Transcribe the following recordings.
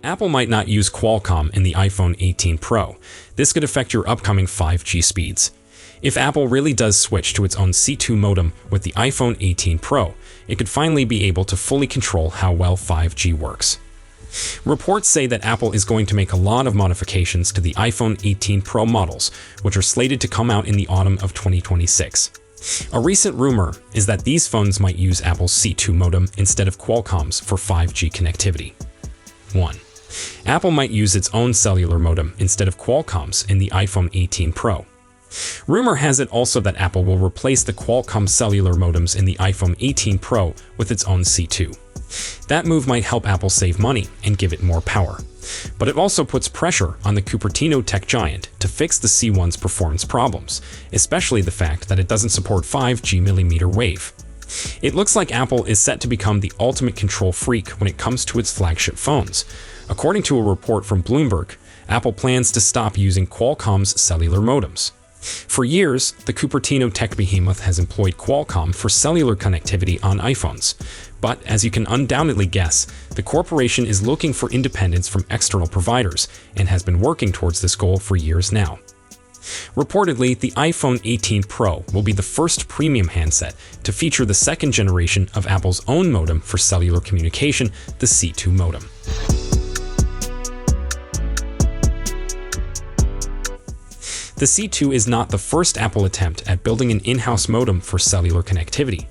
Apple might not use Qualcomm in the iPhone 18 Pro. This could affect your upcoming 5G speeds. If Apple really does switch to its own C2 modem with the iPhone 18 Pro, it could finally be able to fully control how well 5G works. Reports say that Apple is going to make a lot of modifications to the iPhone 18 Pro models, which are slated to come out in the autumn of 2026. A recent rumor is that these phones might use Apple's C2 modem instead of Qualcomm's for 5G connectivity. 1. Apple might use its own cellular modem instead of Qualcomm's in the iPhone 18 Pro. Rumor has it also that Apple will replace the Qualcomm cellular modems in the iPhone 18 Pro with its own C2. That move might help Apple save money and give it more power. But it also puts pressure on the Cupertino tech giant to fix the C1's performance problems, especially the fact that it doesn't support 5G millimeter wave. It looks like Apple is set to become the ultimate control freak when it comes to its flagship phones. According to a report from Bloomberg, Apple plans to stop using Qualcomm's cellular modems. For years, the Cupertino tech behemoth has employed Qualcomm for cellular connectivity on iPhones. But as you can undoubtedly guess, the corporation is looking for independence from external providers and has been working towards this goal for years now. Reportedly, the iPhone 18 Pro will be the first premium handset to feature the second generation of Apple's own modem for cellular communication, the C2 modem. The C2 is not the first Apple attempt at building an in-house modem for cellular connectivity.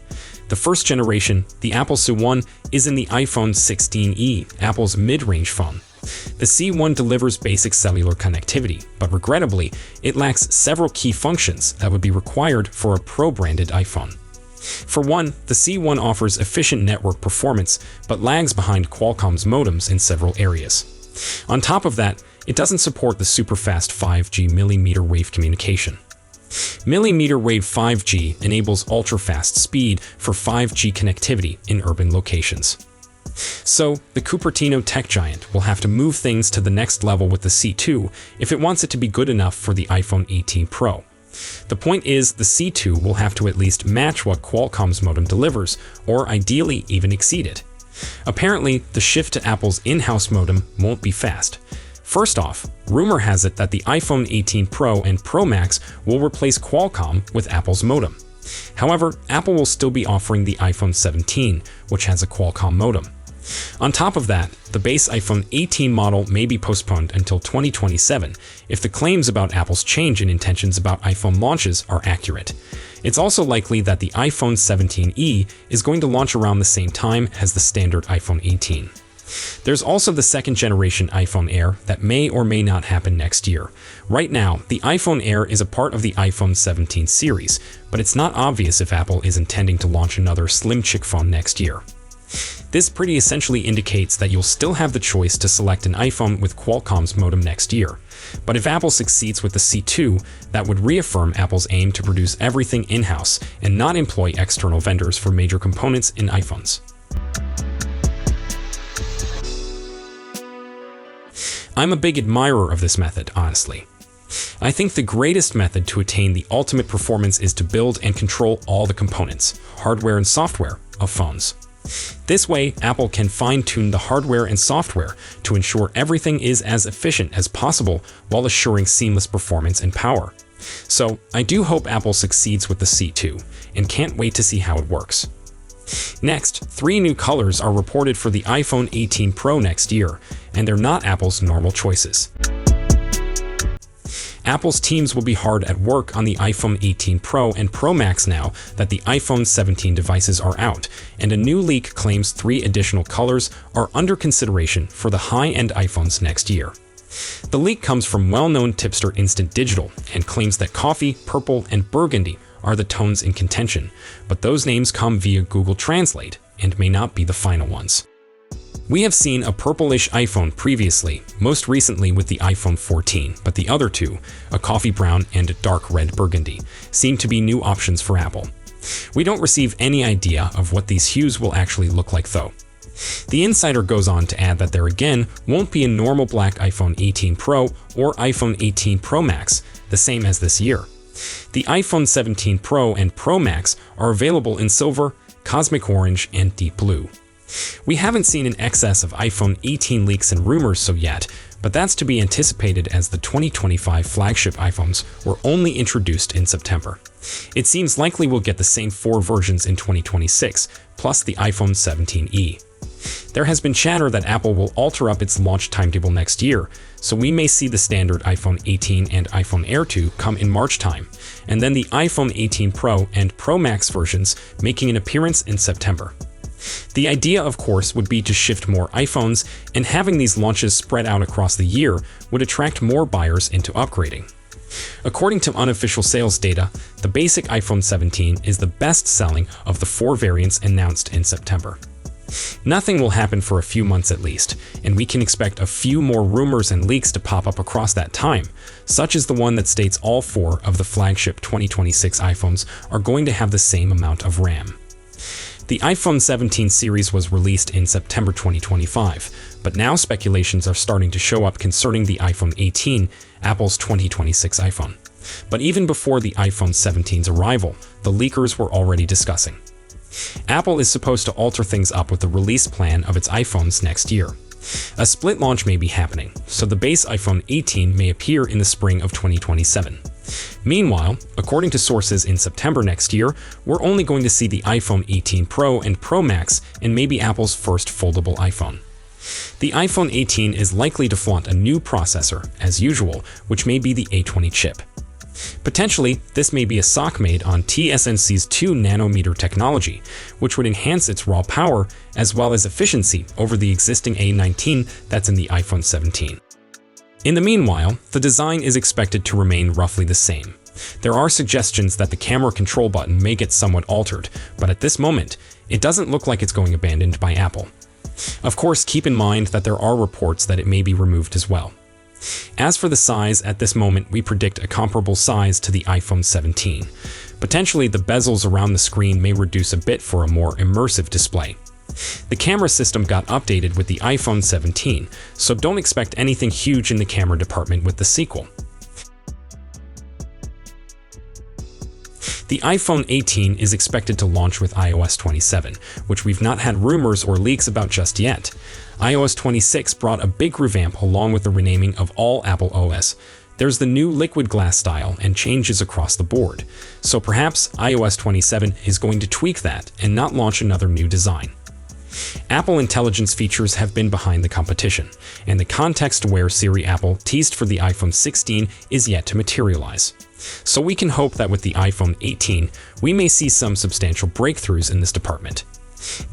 The first generation, the Apple C1, is in the iPhone 16e, Apple's mid-range phone. The C1 delivers basic cellular connectivity, but regrettably, it lacks several key functions that would be required for a Pro-branded iPhone. For one, the C1 offers efficient network performance, but lags behind Qualcomm's modems in several areas. On top of that, it doesn't support the super-fast 5G millimeter wave communication. Millimeter wave 5G enables ultra-fast speed for 5G connectivity in urban locations. So, the Cupertino tech giant will have to move things to the next level with the C2 if it wants it to be good enough for the iPhone 18 Pro. The point is, the C2 will have to at least match what Qualcomm's modem delivers, or ideally even exceed it. Apparently, the shift to Apple's in-house modem won't be fast. First off, rumor has it that the iPhone 18 Pro and Pro Max will replace Qualcomm with Apple's modem. However, Apple will still be offering the iPhone 17, which has a Qualcomm modem. On top of that, the base iPhone 18 model may be postponed until 2027 if the claims about Apple's change in intentions about iPhone launches are accurate. It's also likely that the iPhone 17e is going to launch around the same time as the standard iPhone 18. There's also the second generation iPhone Air that may or may not happen next year. Right now, the iPhone Air is a part of the iPhone 17 series, but it's not obvious if Apple is intending to launch another slim chick phone next year. This pretty essentially indicates that you'll still have the choice to select an iPhone with Qualcomm's modem next year. But if Apple succeeds with the C2, that would reaffirm Apple's aim to produce everything in-house and not employ external vendors for major components in iPhones. I'm a big admirer of this method, honestly. I think the greatest method to attain the ultimate performance is to build and control all the components, hardware and software, of phones. This way, Apple can fine-tune the hardware and software to ensure everything is as efficient as possible while assuring seamless performance and power. So, I do hope Apple succeeds with the C2, and can't wait to see how it works. Next, 3 new colors are reported for the iPhone 18 Pro next year, and they're not Apple's normal choices. Apple's teams will be hard at work on the iPhone 18 Pro and Pro Max now that the iPhone 17 devices are out, and a new leak claims 3 additional colors are under consideration for the high-end iPhones next year. The leak comes from well-known tipster Instant Digital and claims that coffee, purple, and burgundy are the tones in contention, but those names come via Google Translate and may not be the final ones. We have seen a purplish iPhone previously, most recently with the iPhone 14, but the other two, a coffee brown and a dark red burgundy, seem to be new options for Apple. We don't receive any idea of what these hues will actually look like though. The insider goes on to add that there again won't be a normal black iPhone 18 Pro or iPhone 18 Pro Max, the same as this year. The iPhone 17 Pro and Pro Max are available in silver, cosmic orange, and deep blue. We haven't seen an excess of iPhone 18 leaks and rumors so yet, but that's to be anticipated as the 2025 flagship iPhones were only introduced in September. It seems likely we'll get the same 4 versions in 2026, plus the iPhone 17e. There has been chatter that Apple will alter up its launch timetable next year, so we may see the standard iPhone 18 and iPhone Air 2 come in March time, and then the iPhone 18 Pro and Pro Max versions making an appearance in September. The idea, of course, would be to shift more iPhones, and having these launches spread out across the year would attract more buyers into upgrading. According to unofficial sales data, the basic iPhone 17 is the best-selling of the 4 variants announced in September. Nothing will happen for a few months at least, and we can expect a few more rumors and leaks to pop up across that time, such as the one that states all 4 of the flagship 2026 iPhones are going to have the same amount of RAM. The iPhone 17 series was released in September 2025, but now speculations are starting to show up concerning the iPhone 18, Apple's 2026 iPhone. But even before the iPhone 17's arrival, the leakers were already discussing. Apple is supposed to alter things up with the release plan of its iPhones next year. A split launch may be happening, so the base iPhone 18 may appear in the spring of 2027. Meanwhile, according to sources in September next year, we're only going to see the iPhone 18 Pro and Pro Max and maybe Apple's first foldable iPhone. The iPhone 18 is likely to flaunt a new processor, as usual, which may be the A20 chip. Potentially, this may be a SoC made on TSMC's 2nm technology, which would enhance its raw power as well as efficiency over the existing A19 that's in the iPhone 17. In the meanwhile, the design is expected to remain roughly the same. There are suggestions that the camera control button may get somewhat altered, but at this moment, it doesn't look like it's going abandoned by Apple. Of course, keep in mind that there are reports that it may be removed as well. As for the size, at this moment we predict a comparable size to the iPhone 17. Potentially the bezels around the screen may reduce a bit for a more immersive display. The camera system got updated with the iPhone 17, so don't expect anything huge in the camera department with the sequel. The iPhone 18 is expected to launch with iOS 27, which we've not had rumors or leaks about just yet. iOS 26 brought a big revamp along with the renaming of all Apple OS. There's the new liquid glass style and changes across the board, so perhaps iOS 27 is going to tweak that and not launch another new design. Apple Intelligence features have been behind the competition, and the context-aware Siri Apple teased for the iPhone 16 is yet to materialize. So we can hope that with the iPhone 18, we may see some substantial breakthroughs in this department.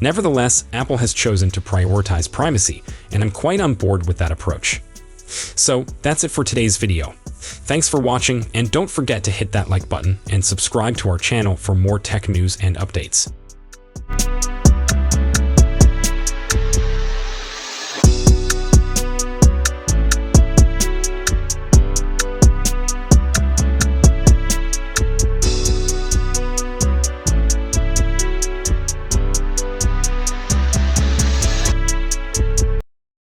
Nevertheless, Apple has chosen to prioritize privacy, and I'm quite on board with that approach. So that's it for today's video. Thanks for watching, and don't forget to hit that like button and subscribe to our channel for more tech news and updates.